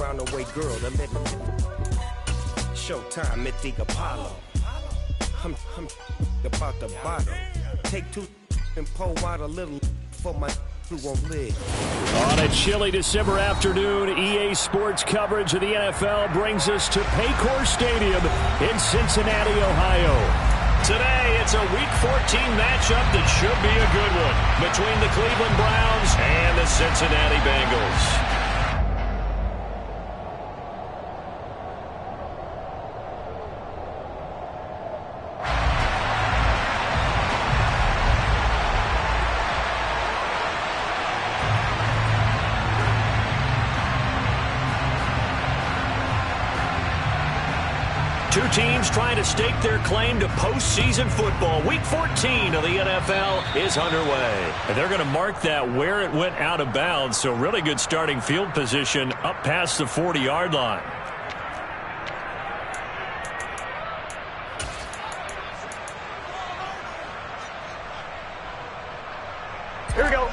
around the way, girl, to let me. Showtime at the Apollo. I'm about the bottle. Take two and pour out a little for my who won't live. On a chilly December afternoon, EA Sports coverage of the NFL brings us to Paycor Stadium in Cincinnati, Ohio. Today, it's a Week 14 matchup that should be a good one between the Cleveland Browns and the Cincinnati Bengals. Two teams trying to stake their claim to postseason football. Week 14 of the NFL is underway. And they're going to mark that where it went out of bounds, so really good starting field position up past the 40-yard line. Here we go.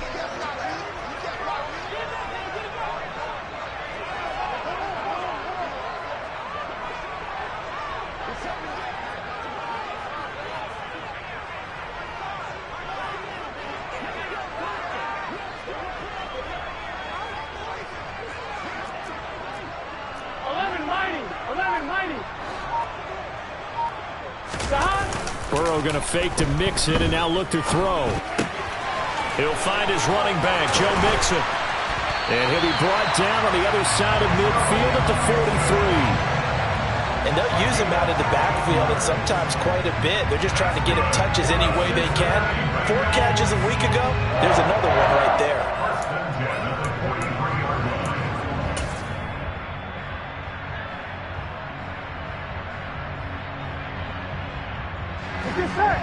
Burrow going to fake to Mixon and now look to throw. He'll find his running back, Joe Mixon. And he'll be brought down on the other side of midfield at the 43. And they'll use him out of the backfield and sometimes quite a bit. They're just trying to get him touches any way they can. 4 catches a week ago. There's another one right there. Good set.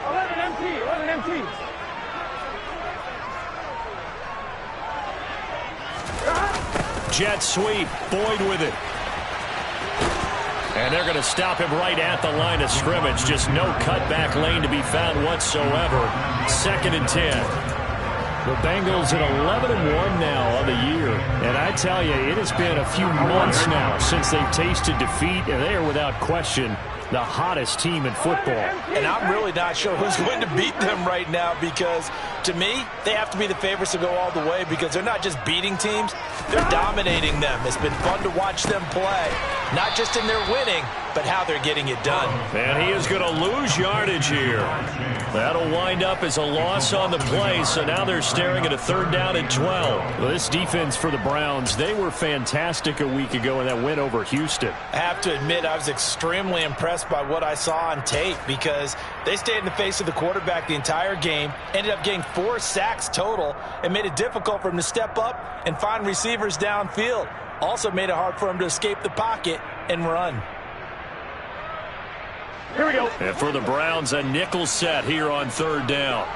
11 empty. Jet sweep, Boyd with it. And they're going to stop him right at the line of scrimmage. Just no cutback lane to be found whatsoever. 2nd and 10. The Bengals at 11-1 now on the year. And I tell you, it has been a few months now since they've tasted defeat, and they are without question the hottest team in football. And I'm really not sure who's going to beat them right now because, to me, they have to be the favorites to go all the way because they're not just beating teams, they're dominating them. It's been fun to watch them play, not just in their winning, but how they're getting it done. And he is going to lose yardage here. That'll wind up as a loss on the play, so now they're staring at a 3rd down and 12. Well, this defense for the Browns, they were fantastic a week ago in that win over Houston. I have to admit, I was extremely impressed by what I saw on tape because they stayed in the face of the quarterback the entire game, ended up getting 4 sacks total, and made it difficult for him to step up and find receivers downfield. Also made it hard for him to escape the pocket and run. Here we go. And for the Browns, a nickel set here on 3rd down.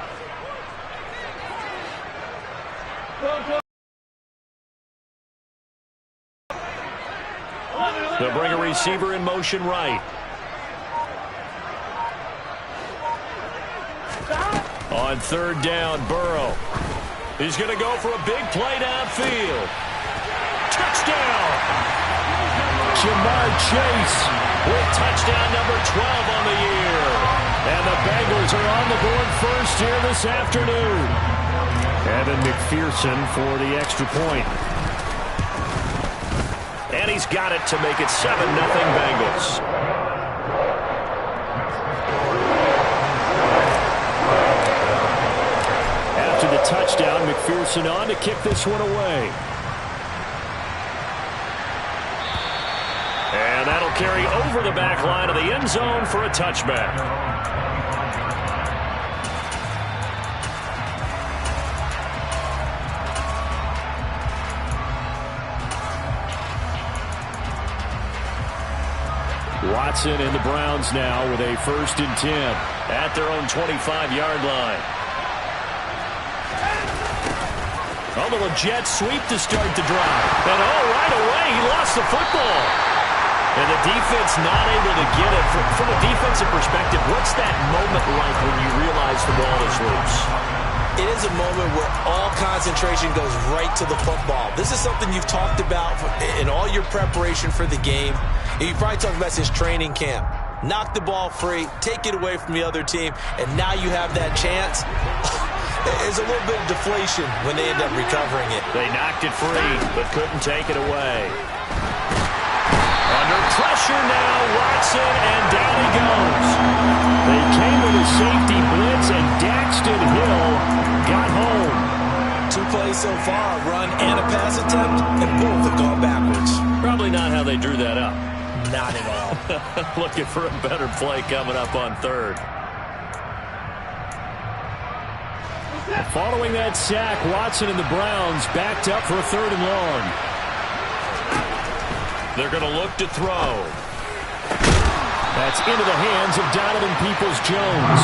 They'll bring a receiver in motion right. On 3rd down, Burrow. He's going to go for a big play downfield. Touchdown! Jamar Chase with touchdown number 12 on the year. And the Bengals are on the board first here this afternoon. Evan McPherson for the extra point. And he's got it to make it 7-0 Bengals. After the touchdown, McPherson on to kick this one away. And that'll carry over the back line of the end zone for a touchback. Watson and the Browns now with a 1st and 10 at their own 25-yard line. A little jet sweep to start the drive. And right away, he lost the football. And the defense not able to get it. From a defensive perspective, what's that moment like when you realize the ball is loose? it is a moment where all concentration goes right to the football. This is something you've talked about in all your preparation for the game. You probably talked about since training camp. Knock the ball free, take it away from the other team, and now you have that chance. There's a little bit of deflation when they end up recovering it. They knocked it free, but couldn't take it away. Under pressure now, Watson, and down he goes. They came with a safety blitz, and Daxton Hill got home. 2 plays so far, a run and a pass attempt, and both have gone backwards. Probably not how they drew that up. Not at all. Looking for a better play coming up on third. Following that sack, Watson and the Browns backed up for a 3rd and long. They're going to look to throw. That's into the hands of Donovan Peoples-Jones.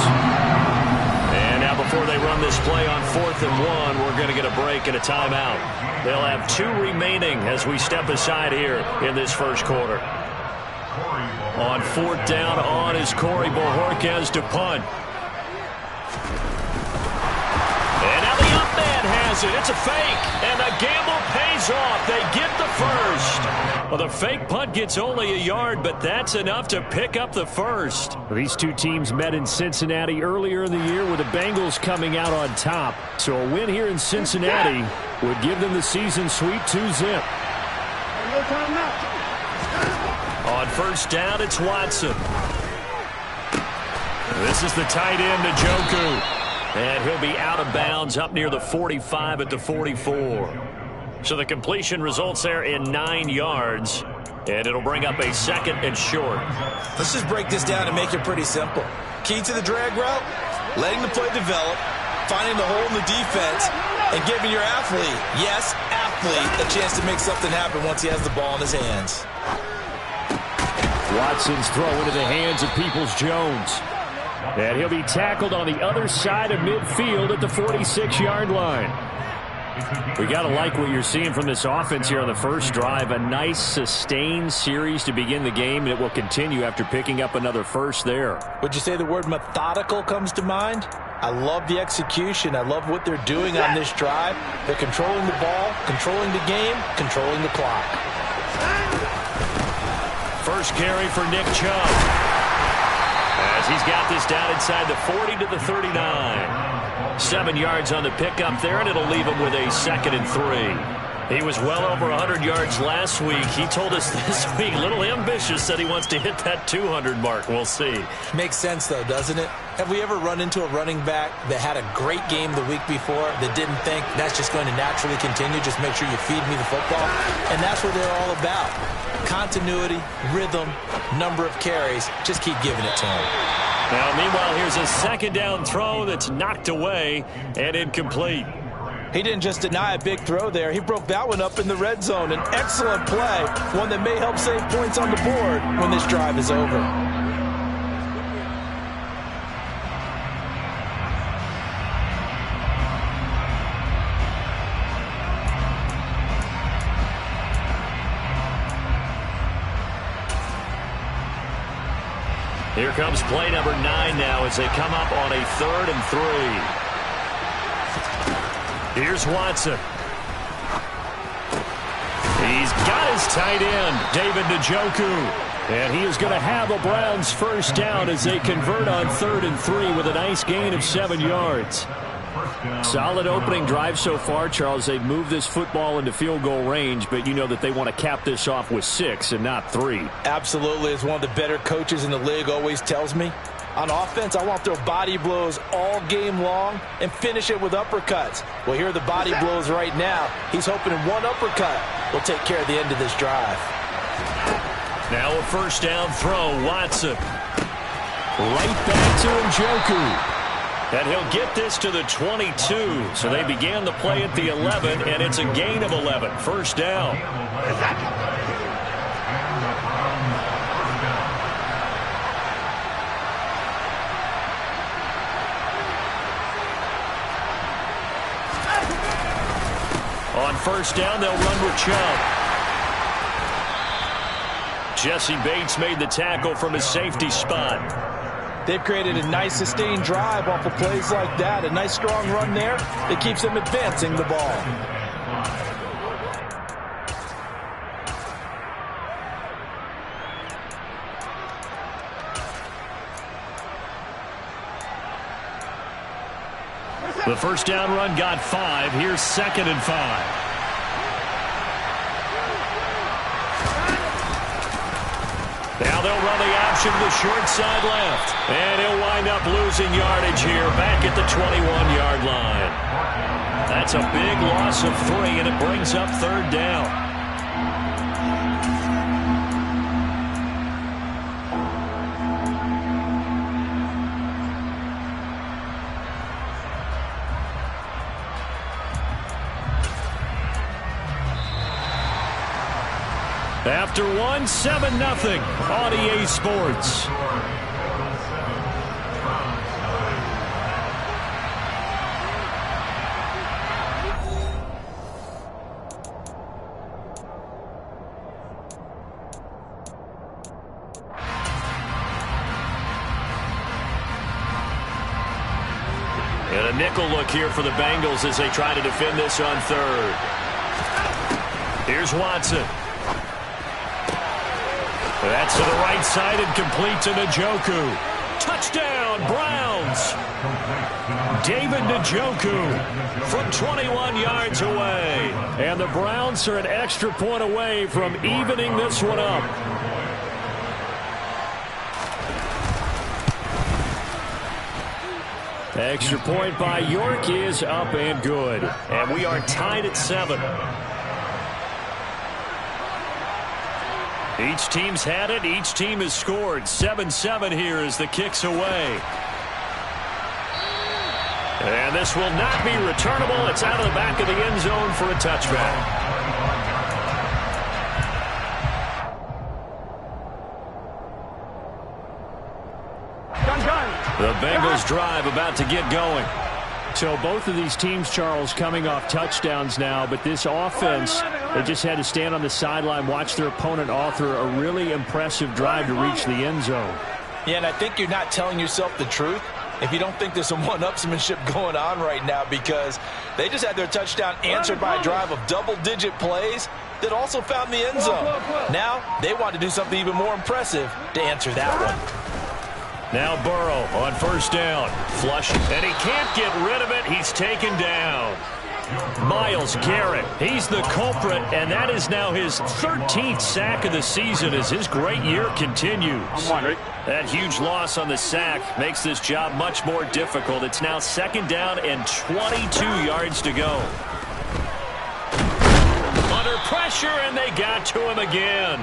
And now before they run this play on 4th and 1, we're going to get a break and a timeout. They'll have 2 remaining as we step aside here in this first quarter. On 4th down on is Corey Bojorquez to punt. And now the up man has it. It's a fake. And the gamble pays off. They get the first. Well, the fake punt gets only a yard, but that's enough to pick up the first. These 2 teams met in Cincinnati earlier in the year with the Bengals coming out on top. So a win here in Cincinnati would give them the season sweep 2-zip. On 1st down, it's Watson. This is the tight end, Njoku. And he'll be out of bounds up near the 45 at the 44. So the completion results there in 9 yards. And it'll bring up a 2nd and short. Let's just break this down and make it pretty simple. Key to the drag route, letting the play develop, finding the hole in the defense, and giving your athlete, yes, athlete, a chance to make something happen once he has the ball in his hands. Watson's throw into the hands of Peoples-Jones. And he'll be tackled on the other side of midfield at the 46-yard line. We got to like what you're seeing from this offense here on the first drive. A nice, sustained series to begin the game, and it will continue after picking up another first there. Would you say the word methodical comes to mind? I love the execution. I love what they're doing on this drive. They're controlling the ball, controlling the game, controlling the clock. First carry for Nick Chubb, as he's got this down inside the 40 to the 39. 7 yards on the pickup there, and it'll leave him with a 2nd and 3. He was well over 100 yards last week. He told us this week, a little ambitious, that he wants to hit that 200 mark. We'll see. Makes sense, though, doesn't it? Have we ever run into a running back that had a great game the week before that didn't think that's just going to naturally continue? Just make sure you feed me the football. And that's what they're all about. Continuity, rhythm, number of carries. Just keep giving it to him. Now, meanwhile, here's a 2nd down throw that's knocked away and incomplete. He didn't just deny a big throw there. He broke that one up in the red zone. An excellent play, one that may help save points on the board when this drive is over. Here comes play number 9 now as they come up on a 3rd and 3. Here's Watson. He's got his tight end, David Njoku. And he is going to have a Browns first down as they convert on 3rd and 3 with a nice gain of 7 yards. Solid opening drive so far, Charles. They've moved this football into field goal range, but you know that they want to cap this off with 6 and not 3. Absolutely. As one of the better coaches in the league always tells me, on offense, I want to throw body blows all game long and finish it with uppercuts. Well, here are the body blows right now. He's hoping one uppercut will take care of the end of this drive. Now a first down throw, Watson. Right back to Njoku. And he'll get this to the 22. So they began the play at the 11, and it's a gain of 11. First down. On first down, they'll run with Chubb. Jesse Bates made the tackle from his safety spot. They've created a nice sustained drive off of plays like that. A nice strong run there that keeps them advancing the ball. The first down run got 5. Here's 2nd and 5. Now they'll run the option to the short side left. And he'll wind up losing yardage here back at the 21-yard line. That's a big loss of 3, and it brings up 3rd down. After 1, 7-0 on EA Sports. And a nickel look here for the Bengals as they try to defend this on 3rd. Here's Watson. That's to the right side and complete to Njoku. Touchdown, Browns. David Njoku from 21 yards away. And the Browns are an extra point away from evening this one up. Extra point by York is up and good. And we are tied at 7. Each team's had it. Each team has scored. 7-7 here as the kick's away. And this will not be returnable. It's out of the back of the end zone for a touchback. The Bengals drive about to get going. So both of these teams, Charles, coming off touchdowns now, but this offense, they just had to stand on the sideline, watch their opponent author a really impressive drive to reach the end zone. Yeah, and I think you're not telling yourself the truth if you don't think there's some one-upsmanship going on right now, because they just had their touchdown answered by a drive of double-digit plays that also found the end zone. Now they want to do something even more impressive to answer that one. Now Burrow on first down. Flush, and he can't get rid of it. He's taken down. Myles Garrett, he's the culprit, and that is now his 13th sack of the season as his great year continues. That huge loss on the sack makes this job much more difficult. It's now 2nd down and 22 yards to go. Under pressure, and they got to him again.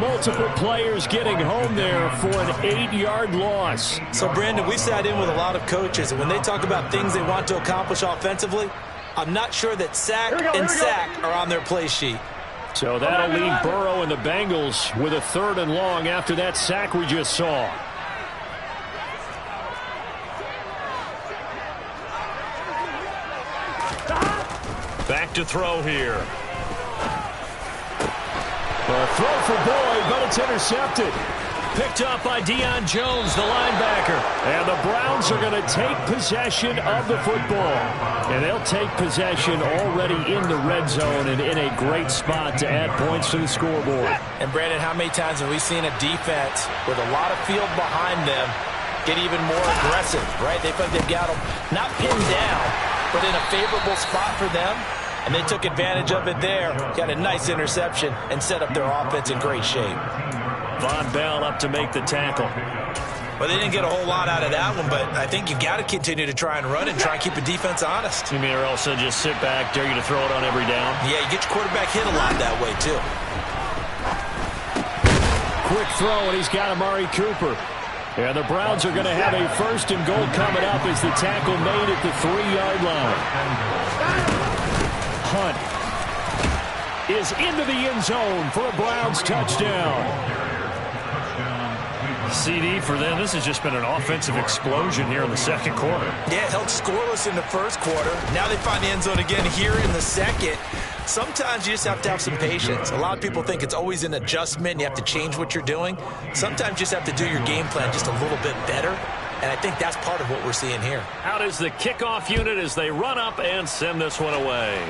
Multiple players getting home there for an 8-yard loss. So, Brandon, we sat in with a lot of coaches, and when they talk about things they want to accomplish offensively, I'm not sure that sack and sack are on their play sheet. So that'll leave Burrow and the Bengals with a 3rd and long after that sack we just saw. Back to throw here. A throw for Boyd, but it's intercepted. Picked up by Deion Jones, the linebacker. And the Browns are going to take possession of the football. And they'll take possession already in the red zone and in a great spot to add points to the scoreboard. And, Brandon, how many times have we seen a defense with a lot of field behind them get even more aggressive, right? They feel like they've got them not pinned down, but in a favorable spot for them. And they took advantage of it there. Got a nice interception and set up their offense in great shape. Von Bell up to make the tackle. Well, they didn't get a whole lot out of that one, but I think you've got to continue to try and run and try and keep the defense honest. You mean or else just sit back, dare you to throw it on every down? Yeah, you get your quarterback hit a lot that way, too. Quick throw, and he's got Amari Cooper. And the Browns are going to have a 1st and goal coming up as the tackle made at the 3-yard line. Hunt is into the end zone for a Browns touchdown. CD for them. This has just been an offensive explosion here in the second quarter. Yeah, held scoreless in the first quarter. Now they find the end zone again here in the second. Sometimes you just have to have some patience. A lot of people think it's always an adjustment. You have to change what you're doing. Sometimes you just have to do your game plan just a little bit better. And I think that's part of what we're seeing here. Out is the kickoff unit as they run up and send this one away.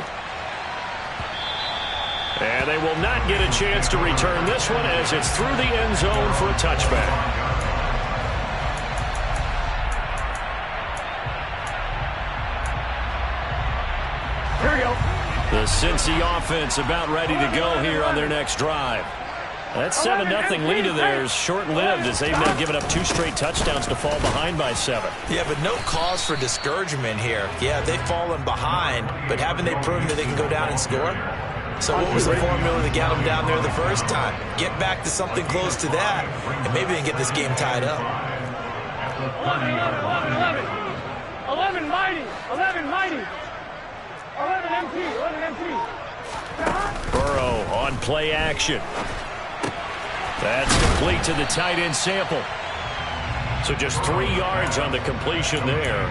And they will not get a chance to return this one as it's through the end zone for a touchback. Here we go. The Cincy offense about ready to go here on their next drive. That 7-0 lead of theirs short-lived as they've now given up 2 straight touchdowns to fall behind by 7. Yeah, but no cause for discouragement here. Yeah, they've fallen behind, but haven't they proven that they can go down and score? So what was the formula that got them down there the first time? Get back to something close to that, and maybe they can get this game tied up. 11 mighty. 11 mighty. 11 MT. 11 MT. Burrow on play action. That's complete to the tight end Sample. So just 3 yards on the completion there.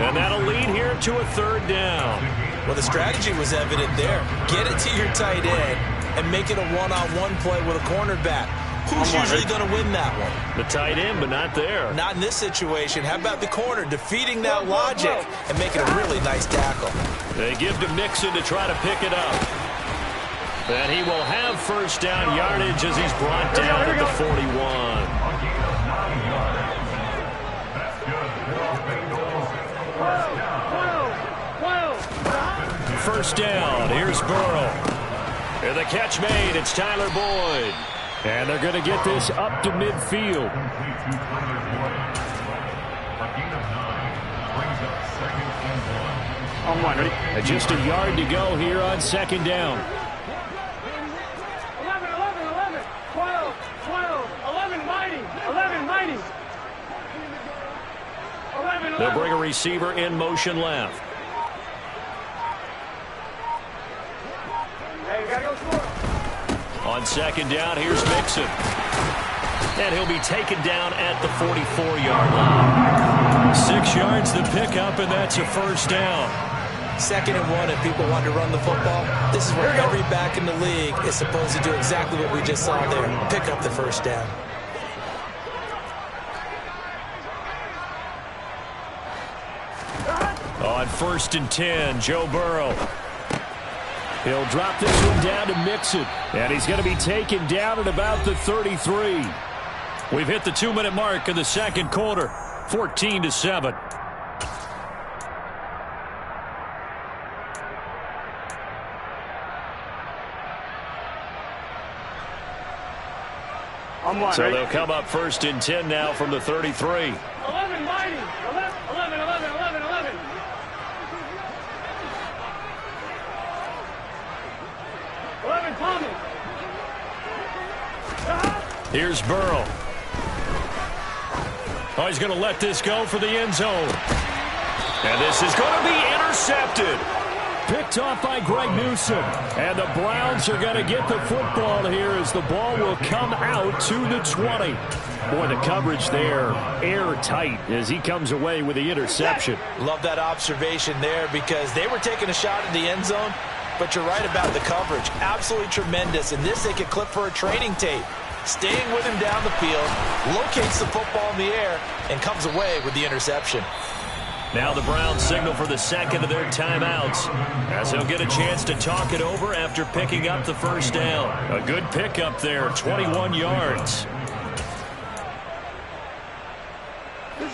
And that'll lead here to a 3rd down. Well, the strategy was evident there. Get it to your tight end and make it a one-on-one play with a cornerback. Who's usually going to win that one? The tight end, but not there. Not in this situation. How about the corner defeating that logic and making a really nice tackle? They give to Mixon to try to pick it up. And he will have 1st down yardage as he's brought down at the 41. 1st down. Here's Burrow. And the catch made. It's Tyler Boyd. And they're going to get this up to midfield. On one, ready? And just a yard to go here on 2nd down. 11, 11, 11. 12, 12. 11 mighty. 11 mighty. 11, They'll bring a receiver in motion left. Hey, you gotta go score. On 2nd down, here's Mixon. And he'll be taken down at the 44-yard line. 6 yards to pick up, and that's a 1st down. 2nd and 1, if people want to run the football, this is where every back in the league is supposed to do exactly what we just saw there. Pick up the 1st down. On 1st and 10, Joe Burrow. He'll drop this one down to Mixon. And he's going to be taken down at about the 33. We've hit the 2-minute mark in the second quarter. 14-7. So they'll come up 1st and 10 now from the 33. 11 mighty. 11, 11, 11, 11, 11. 11 Thomas. Here's Burrow. Oh, he's going to let this go for the end zone. And this is going to be intercepted. Picked off by Greg Newsome. And the Browns are going to get the football here as the ball will come out to the 20. Boy, the coverage there, airtight as he comes away with the interception. Love that observation there because they were taking a shot at the end zone, but you're right about the coverage. Absolutely tremendous. And this they could clip for a training tape. Staying with him down the field, locates the football in the air, and comes away with the interception. Now the Browns signal for the 2nd of their timeouts as they'll get a chance to talk it over after picking up the 1st down. A good pickup there, 21 yards.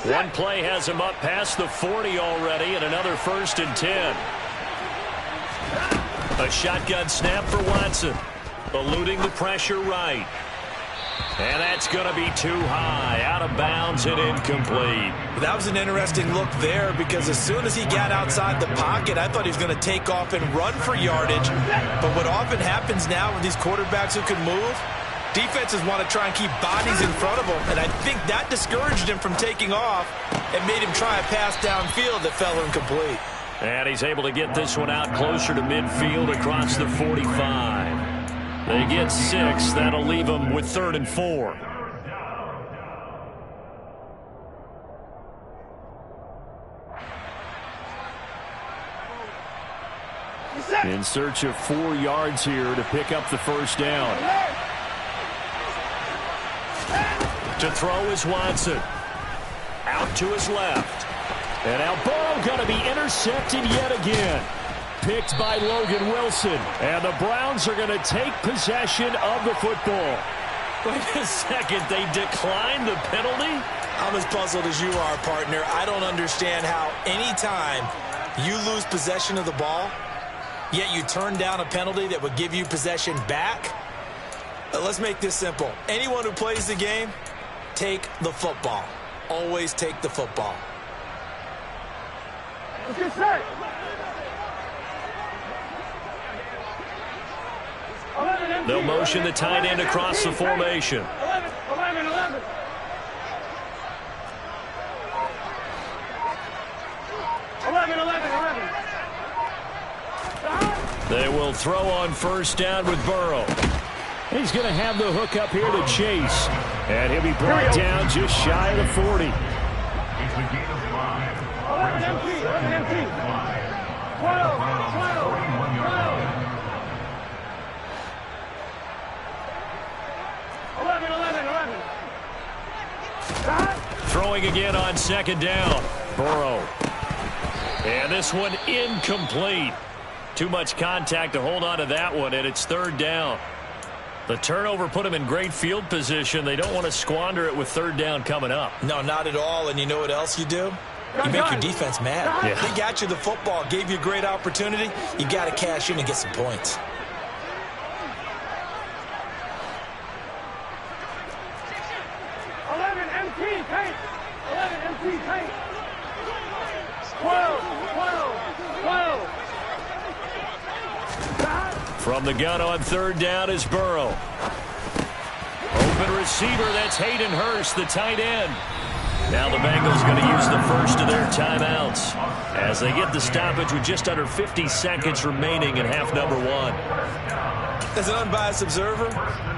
One play has him up past the 40 already, and another 1st and 10. A shotgun snap for Watson, eluding the pressure right. And that's going to be too high, out of bounds and incomplete. That was an interesting look there because as soon as he got outside the pocket, I thought he was going to take off and run for yardage. But what often happens now with these quarterbacks who can move, defenses want to try and keep bodies in front of them. And I think that discouraged him from taking off and made him try a pass downfield that fell incomplete. And he's able to get this one out closer to midfield across the 45. They get 6. That'll leave them with 3rd and 4. In search of 4 yards here to pick up the first down. To throw is Watson. Out to his left. And now Burrow going to be intercepted yet again. Picked by Logan Wilson. And the Browns are going to take possession of the football. Wait a second. They declined the penalty? I'm as puzzled as you are, partner. I don't understand how any time you lose possession of the ball, yet you turn down a penalty that would give you possession back. Let's make this simple. Anyone who plays the game, take the football. Always take the football. Let's get set. 11, They'll motion the tight end across the formation. 11. They will throw on first down with Burrow. He's going to have the hook up here to Chase. And he'll be brought down just shy of the 40. It's a gain of 5. 11 empty. 12. 11. Throwing again on second down. Burrow. And this one incomplete. Too much contact to hold on to that one, and it's third down. The turnover put them in great field position. They don't want to squander it with third down coming up. No, not at all. And you know what else you do? You make your defense mad. Yeah. They got you the football, gave you a great opportunity. You got to cash in and get some points. Tank. 12. From the gun on third down is Burrow. Open receiver, that's Hayden Hurst, the tight end. Now the Bengals going to use the first of their timeouts as they get the stoppage with just under 50 seconds remaining in half number 1. As an unbiased observer,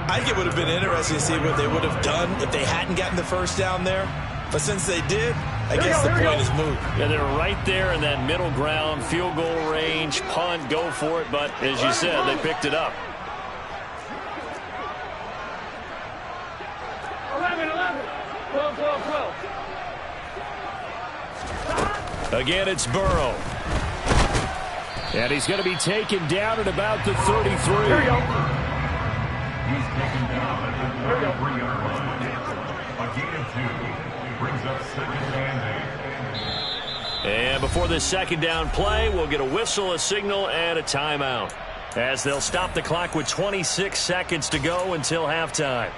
I think it would have been interesting to see what they would have done if they hadn't gotten the first down there. But since they did, I guess the point is moot. Yeah, they're right there in that middle ground, field goal range, punt, go for it. But as you said, they picked it up. 11. 12. Again, it's Burrow. And he's going to be taken down at about the 33. Here we go. He's taken down at the 33-yard line. A gain of 2 brings up second and 8. And before this second down play, we'll get a whistle, a signal, and a timeout, as they'll stop the clock with 26 seconds to go until halftime.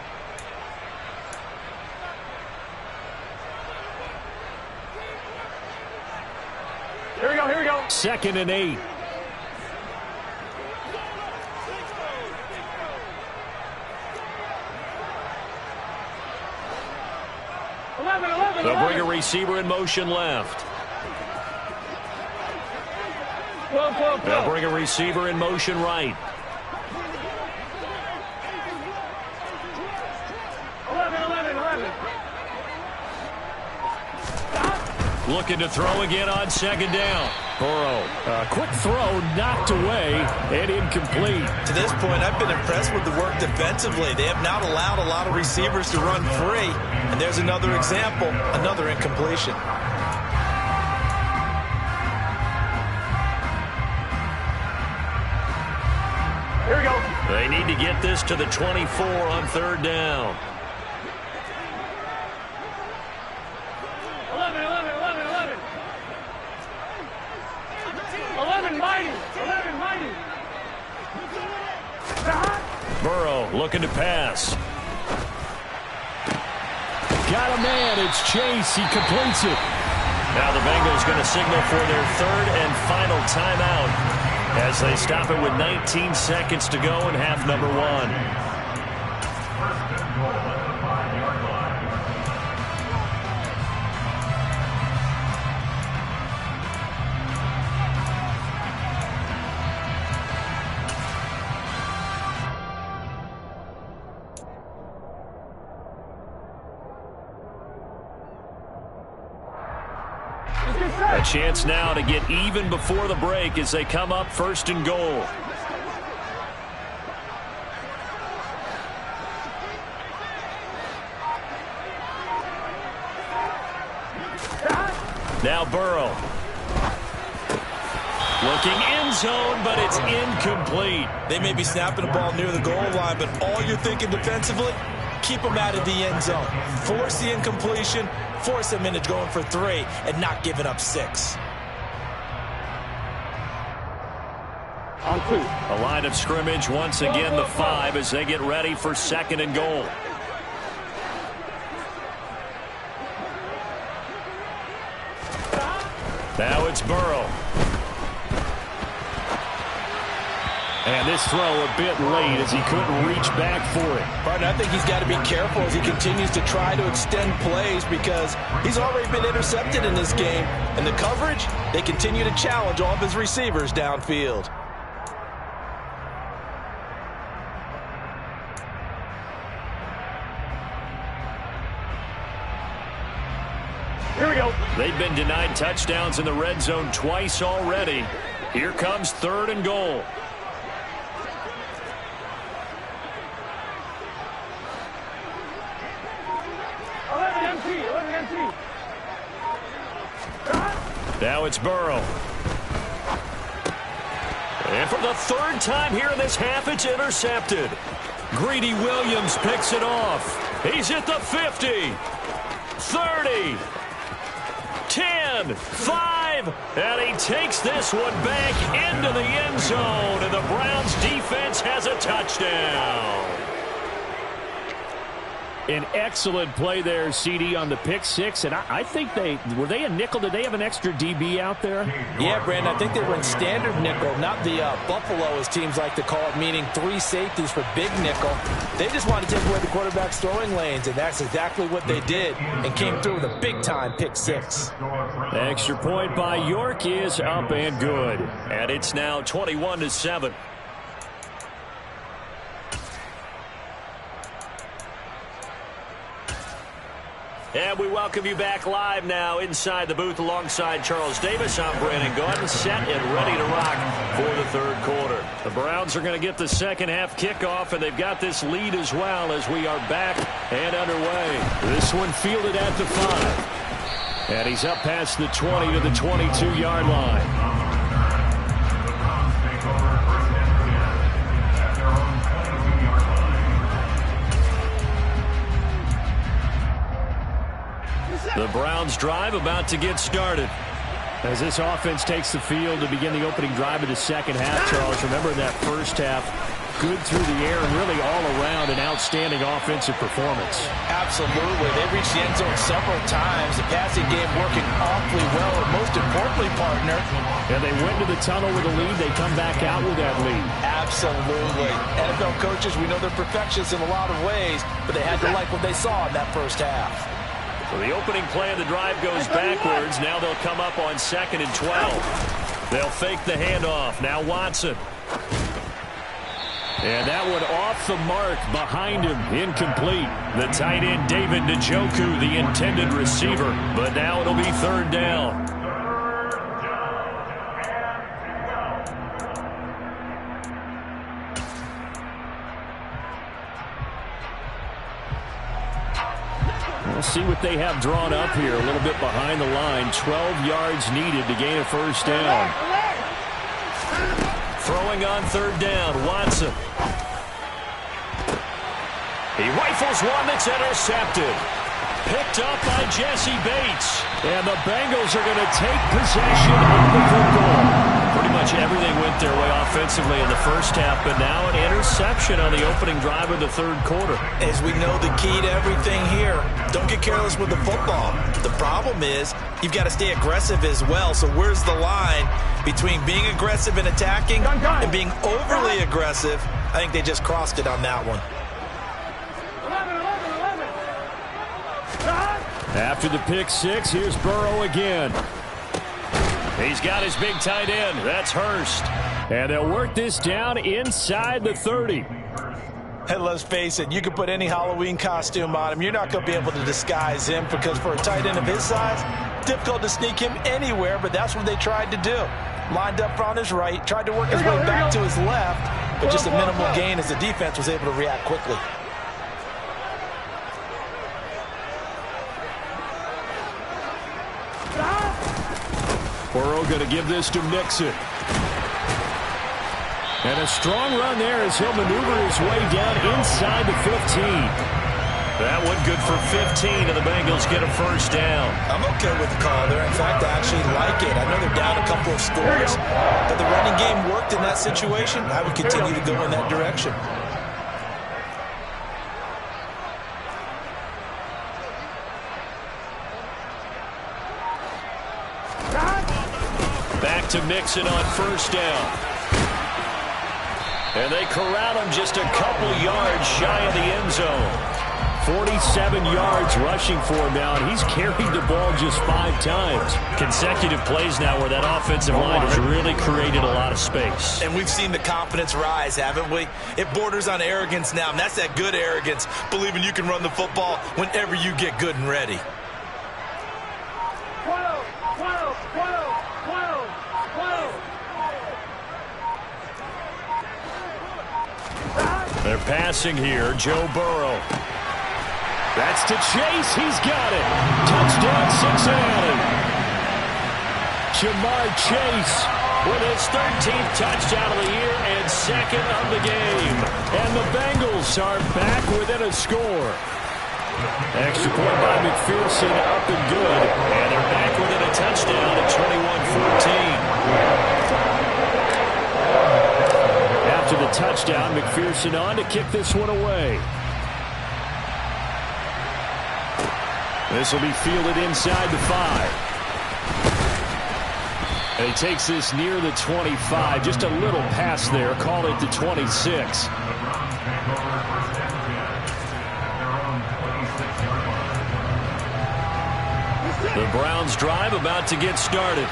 Here we go. 2nd and 8. They'll bring a receiver in motion left. 12. They'll bring a receiver in motion right. 11. Looking to throw again on second down. Burrow, a quick throw, knocked away, and incomplete. To this point, I've been impressed with the work defensively. They have not allowed a lot of receivers to run free. And there's another example, another incompletion. Here we go. They need to get this to the 24 on third down. 11. 11 mighty. Burrow looking to pass. Got a man. It's Chase. He completes it. Now the Bengals going to signal for their third and final timeout as they stop it with 19 seconds to go in half number 1. First and goal at the 5-yard line. Let's get A chance now to get even before the break as they come up 1st and goal. Now Burrow. Looking end zone, but it's incomplete. They may be snapping the ball near the goal line, but all you're thinking defensively, keep them out of the end zone. Force the incompletion, force them into going for 3, and not giving up 6. On 2. A line of scrimmage once again the 5 as they get ready for 2nd and goal. Now it's Burrow. And this throw a bit late as he couldn't reach back for it. Partner, I think he's got to be careful as he continues to try to extend plays because he's already been intercepted in this game. And the coverage, they continue to challenge all of his receivers downfield. Here we go. They've been denied touchdowns in the red zone twice already. Here comes 3rd and goal. Now it's Burrow. And for the 3rd time here in this half, it's intercepted. Greedy Williams picks it off. He's at the 50, 30, 10, 5, and he takes this one back into the end zone, and the Browns defense has a touchdown. An excellent play there, CD, on the pick 6, and I think were they a nickel? Did they have an extra DB out there? Yeah, Brandon, I think they were in standard nickel, not the Buffalo, as teams like to call it, meaning 3 safeties for big nickel. They just wanted to take away the quarterback's throwing lanes, and that's exactly what they did, and came through with a big-time pick 6. The extra point by York is up and good, and it's now 21-7. And we welcome you back live now inside the booth alongside Charles Davis. I'm Brandon Gordon, set and ready to rock for the 3rd quarter. The Browns are going to get the 2nd half kickoff, and they've got this lead as well as we are back and underway. This one fielded at the 5. And he's up past the 20 to the 22-yard line. The Browns drive about to get started. As this offense takes the field to begin the opening drive of the 2nd half, Charles, remember in that 1st half, good through the air and really all around an outstanding offensive performance. Absolutely. They reached the end zone several times. The passing game working awfully well, and most importantly, partner. And they went to the tunnel with a lead. They come back out with that lead. Absolutely. NFL coaches, we know they're perfectionists in a lot of ways, but they had to like what they saw in that 1st half. So the opening play of the drive goes backwards. Now they'll come up on 2nd and 12. They'll fake the handoff. Now Watson. And that one off the mark behind him. Incomplete. The tight end, David Njoku, the intended receiver. But now it'll be 3rd down. We'll see what they have drawn up here. A little bit behind the line. 12 yards needed to gain a 1st down. Throwing on 3rd down. Watson. He rifles one that's intercepted. Picked up by Jesse Bates. And the Bengals are going to take possession of the football. Pretty much everything went their way offensively in the 1st half, but now an interception on the opening drive of the 3rd quarter. As we know, the key to everything here, don't get careless with the football. The problem is you've got to stay aggressive as well. So where's the line between being aggressive and attacking and being overly aggressive? I think they just crossed it on that one. 11. After the pick 6, here's Burrow again. He's got his big tight end. That's Hurst. And they'll work this down inside the 30. Hey, let's face it, you can put any Halloween costume on him. You're not going to be able to disguise him because for a tight end of his size, Difficult to sneak him anywhere, but that's what they tried to do. Lined up on his right, tried to work his way back to his left, but just a minimal gain as the defense was able to react quickly. Burrow going to give this to Mixon. And a strong run there as he'll maneuver his way down inside the 15. That one good for 15, and the Bengals get a first down. I'm okay with the call there. In fact, I actually like it. I know they're down a couple of scores, but the running game worked in that situation. I would continue to go in that direction. Back to Mixon on first down. And they corral him just a couple yards shy of the end zone. 47 yards rushing for him now, and he's carried the ball just 5 times. Consecutive plays now where that offensive line has really created a lot of space. And we've seen the confidence rise, haven't we? It borders on arrogance now, and that's that good arrogance, believing you can run the football whenever you get good and ready. 12, 12, 12, 12, 12. They're passing here. Joe Burrow. That's to Chase. He's got it. Touchdown, Cincinnati. Jamar Chase with his 13th touchdown of the year and second of the game. And the Bengals are back within a score. Extra point by McPherson, up and good. And they're back within a touchdown at 21-14. After the touchdown, McPherson on to kick this one away. This will be fielded inside the 5. And he takes this near the 25. Just a little pass there. Called it the 26. The Browns drive about to get started.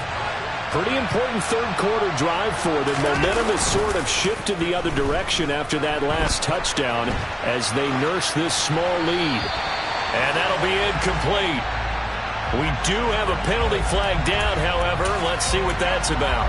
Pretty important third quarter drive for them. Momentum has sort of shifted the other direction after that last touchdown as they nurse this small lead. And that'll be incomplete. We do have a penalty flag down, however. Let's see what that's about.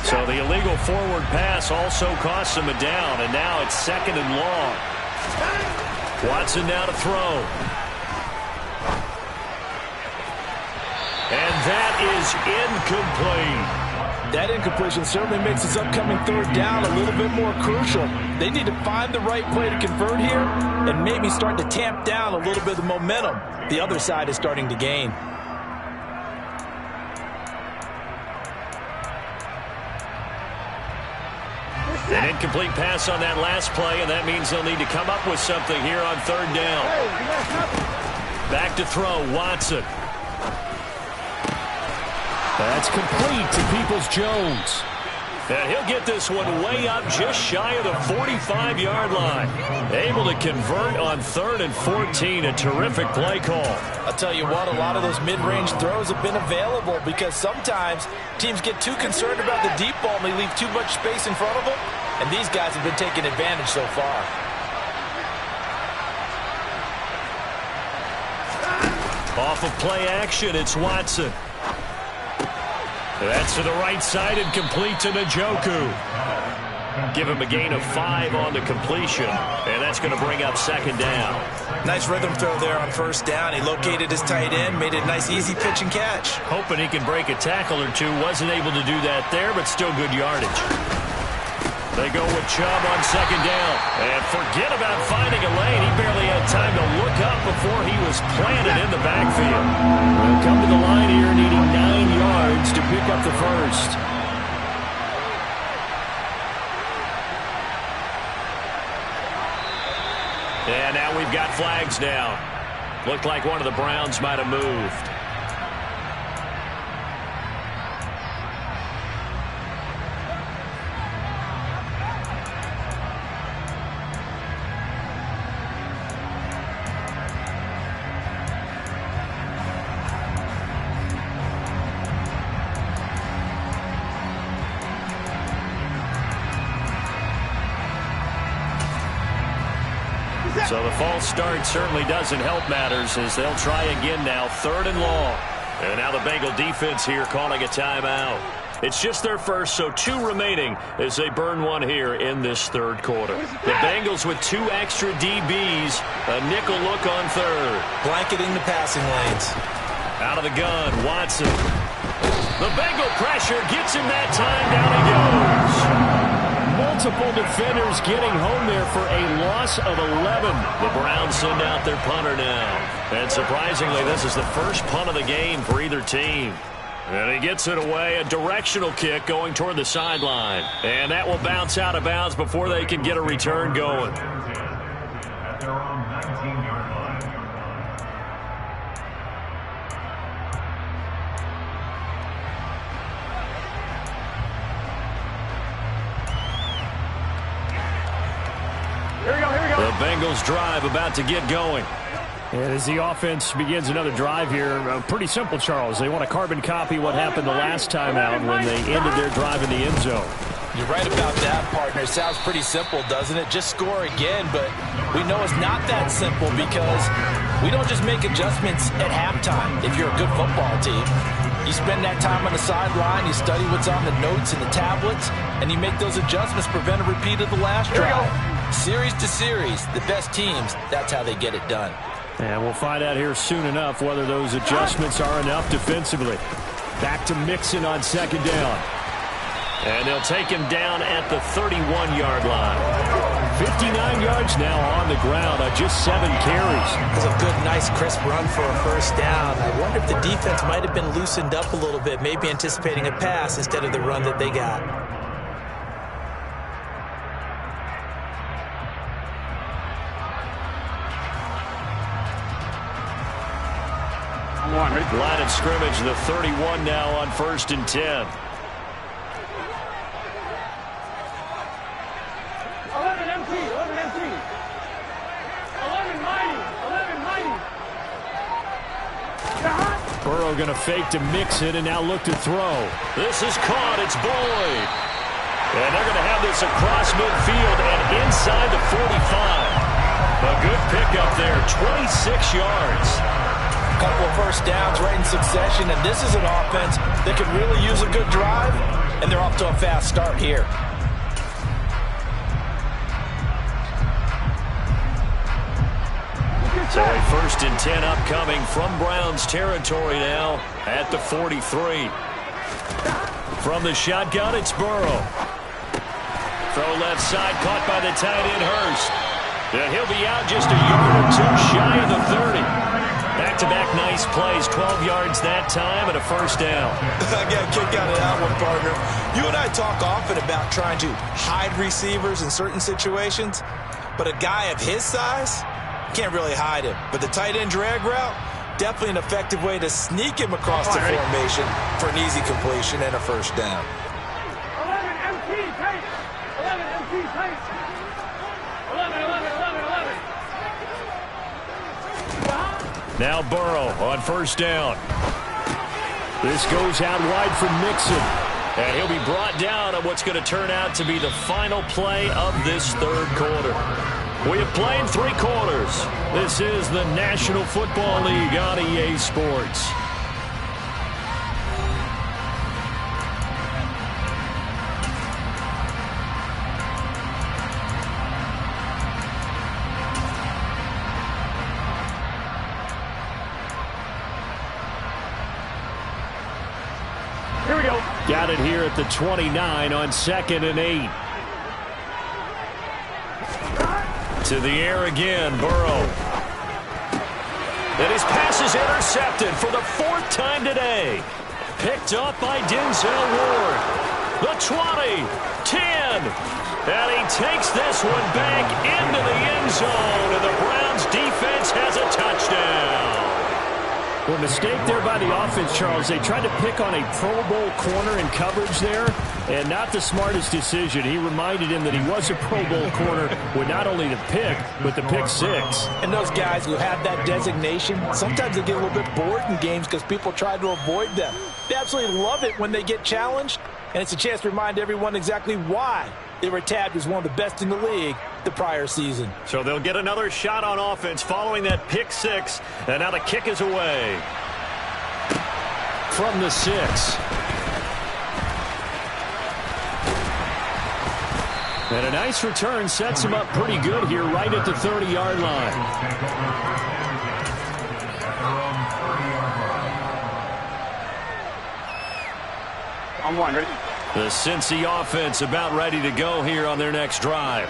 So the illegal forward pass also costs him a down, and now it's 2nd and long. Watson now to throw. And that is incomplete. That incompletion certainly makes this upcoming third down a little bit more crucial. They need to find the right play to convert here and maybe start to tamp down a little bit of the momentum the other side is starting to gain. An incomplete pass on that last play, and that means they'll need to come up with something here on third down. Back to throw, Watson. That's complete to Peoples-Jones. And he'll get this one way up just shy of the 45-yard line. Able to convert on 3rd and 14. A terrific play call. I'll tell you what, a lot of those mid-range throws have been available because sometimes teams get too concerned about the deep ball and they leave too much space in front of them. And these guys have been taking advantage so far. Off of play action, it's Watson. That's to the right side and complete to Njoku. Give him a gain of 5 on the completion, and that's going to bring up 2nd down. Nice rhythm throw there on first down. He located his tight end, made it a nice easy pitch and catch. Hoping he can break a tackle or two. Wasn't able to do that there, but still good yardage. They go with Chubb on 2nd down. And forget about finding a lane. He barely had time to look up before he was planted in the backfield. They'll come to the line here needing 9 yards to pick up the first. And now we've got flags down. Looked like one of the Browns might have moved. So the false start certainly doesn't help matters as they'll try again now, 3rd and long. And now the Bengal defense here calling a timeout. It's just their first, so 2 remaining as they burn one here in this 3rd quarter. The Bengals with 2 extra DBs, a nickel look on 3rd. Blanketing the passing lanes. Out of the gun, Watson. The Bengal pressure gets him that time, down he goes. Multiple defenders getting home there for a loss of 11. The Browns send out their punter now. And surprisingly, this is the first punt of the game for either team. And he gets it away, a directional kick going toward the sideline. And that will bounce out of bounds before they can get a return going. At their own 19-yard line. Here we go. The Bengals drive about to get going. And as the offense begins another drive here, pretty simple, Charles. They want to carbon copy what happened the last time out when they ended their drive in the end zone. You're right about that, partner. It sounds pretty simple, doesn't it? Just score again, but we know it's not that simple because we don't just make adjustments at halftime if you're a good football team. You spend that time on the sideline, you study what's on the notes and the tablets, and you make those adjustments, prevent a repeat of the last drive. Series to series, the best teams, that's how they get it done. And we'll find out here soon enough whether those adjustments are enough defensively. Back to Mixon on 2nd down. And they'll take him down at the 31-yard line. 59 yards now on the ground on just 7 carries. That's a good, nice, crisp run for a first down. I wonder if the defense might have been loosened up a little bit, maybe anticipating a pass instead of the run that they got. Line of scrimmage, the 31 now on 1st and 10. 11 empty. 11 mighty. Burrow going to fake to mix it and now look to throw. This is caught. It's Boyd. And they're going to have this across midfield and inside the 45. A good pickup there, 26 yards. Couple of first downs right in succession, and this is an offense that could really use a good drive, and they're off to a fast start here. So a 1st and 10 upcoming from Browns territory now at the 43. From the shotgun, it's Burrow. Throw left side, caught by the tight end Hurst. And he'll be out just a yard or 2 shy of the 30. Back-to-back nice plays, 12 yards that time and a first down. I got a kick out of that one, partner. You and I talk often about trying to hide receivers in certain situations, but a guy of his size can't really hide him. But the tight end drag route, definitely an effective way to sneak him across the formation for an easy completion and a first down. 11 empty tight. 11 empty tight. 11. Now Burrow on first down. This goes out wide for Mixon. And he'll be brought down on what's going to turn out to be the final play of this 3rd quarter. We have played 3 quarters. This is the National Football League on EA Sports. Here we go. Got it here at the 29 on 2nd and 8. To the air again, Burrow. And his pass is intercepted for the 4th time today. Picked up by Denzel Ward. The 20, 10. And he takes this one back into the end zone. And the Browns defense has a touchdown. Well, mistake there by the offense, Charles. They tried to pick on a Pro Bowl corner in coverage there, and not the smartest decision. He reminded him that he was a Pro Bowl corner with not only the pick, but the pick 6. And those guys who have that designation, sometimes they get a little bit bored in games because people try to avoid them. They absolutely love it when they get challenged, and it's a chance to remind everyone exactly why they were tabbed as one of the best in the league the prior season. So they'll get another shot on offense following that pick six. And now the kick is away. From the 6. And a nice return sets him up pretty good here right at the 30-yard line. On one, ready? The Cincy offense about ready to go here on their next drive.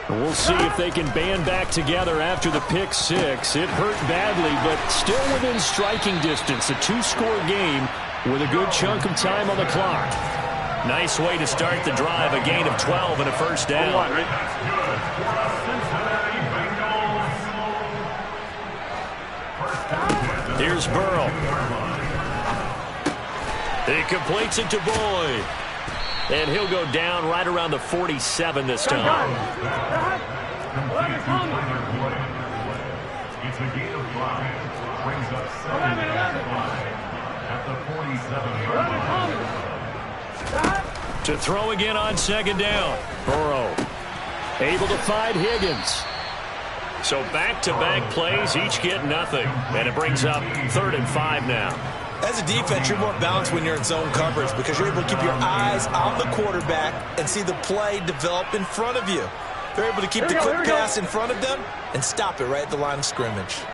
We'll see if they can band back together after the pick six. It hurt badly, but still within striking distance. A 2-score game with a good chunk of time on the clock. Nice way to start the drive. A gain of 12 and a first down. On one, ready? Here's Burrow. He completes it to Boyd. And he'll go down right around the 47 this time. It's a gain of 5. Brings up 7 at the 47-yard line. To throw again on second down. Burrow able to find Higgins. So back-to-back plays, each get nothing. And it brings up 3rd and 5 now. As a defense, you're more balanced when you're in zone coverage because you're able to keep your eyes on the quarterback and see the play develop in front of you. They're able to keep the quick pass in front of them and stop it right at the line of scrimmage.